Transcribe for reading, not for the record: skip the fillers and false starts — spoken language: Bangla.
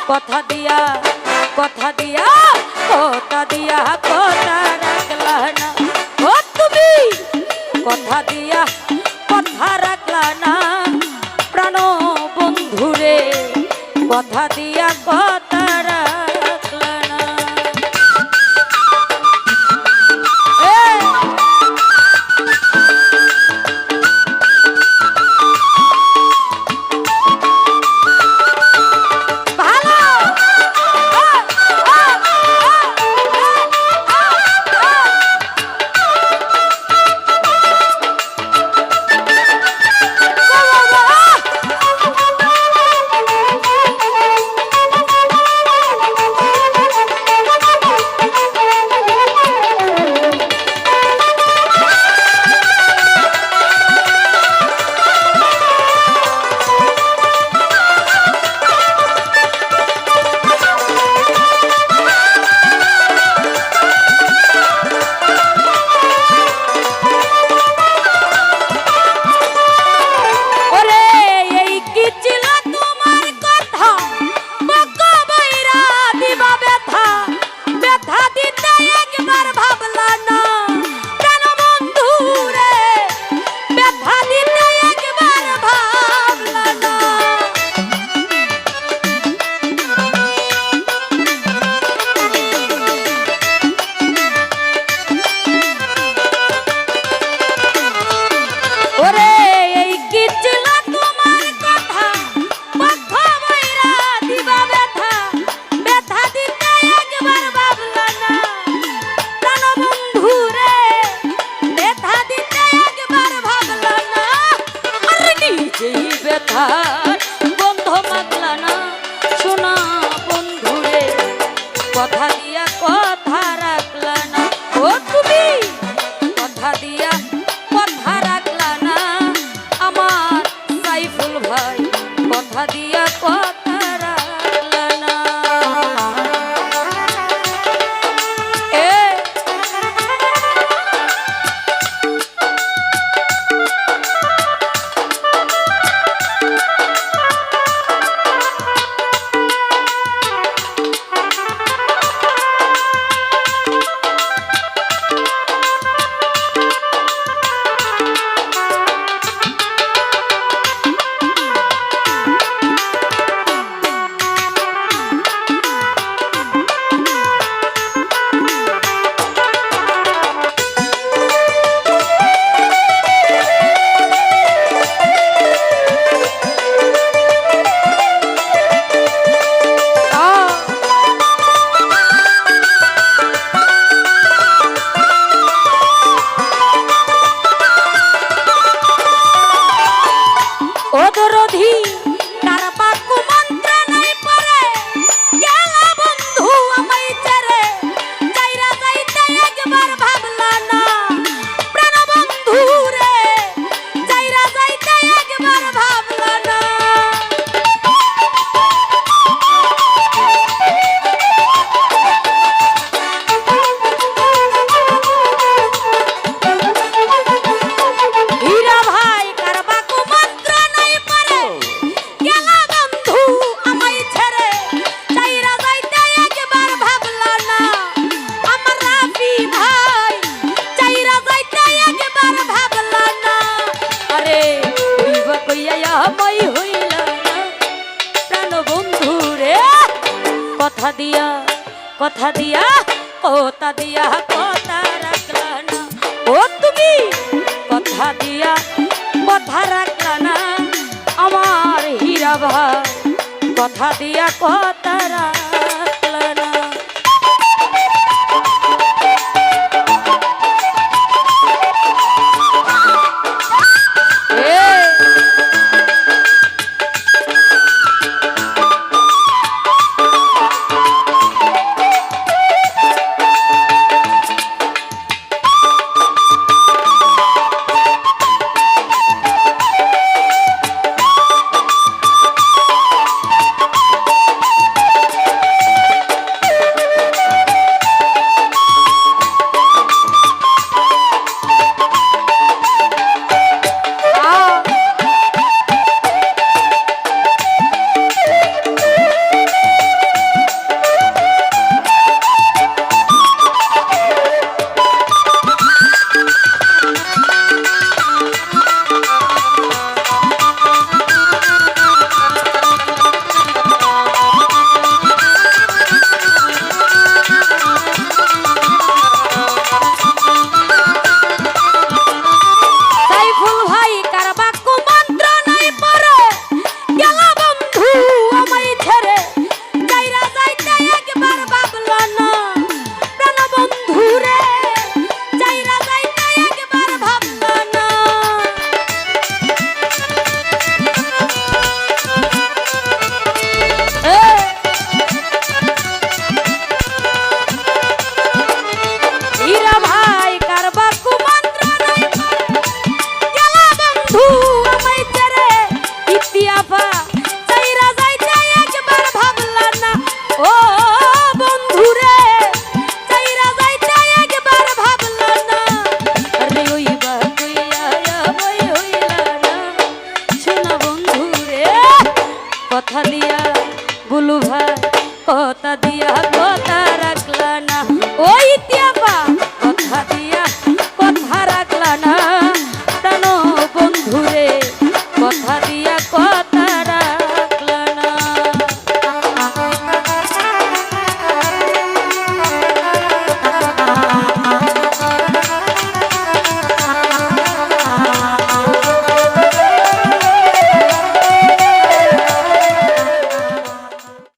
কথা দিয়া কথা দিয়া কথা দিয়া কথা রাখলা না ও তুমি কথা দিয়া কথা রাখলা না প্রাণ বন্ধুরে কথা দিয়া কথা রাখলা না বন্ধ মাগলা না শোনা বন্ধুরে কথা দিয়া কথা রাখলা না ও তুমি কথা দিয়া কথা রাখলা না আমার সাইফুল ভাই কথা দিয়া কথা রাখলা না কথা দিয়া কথা দিয়া কথা দিয়া কথা রাখলা না ও তুমি কথা দিয়া কথা রাখলা না আমার হীরা ভাই কথা দিয়া কথা রাখলা না বুলু ভাই কথা দিয়া কথা রাখলা না, ওই তিয়াবা কথা দিয়া কথা রাখলা না, প্রাণ বন্ধুরে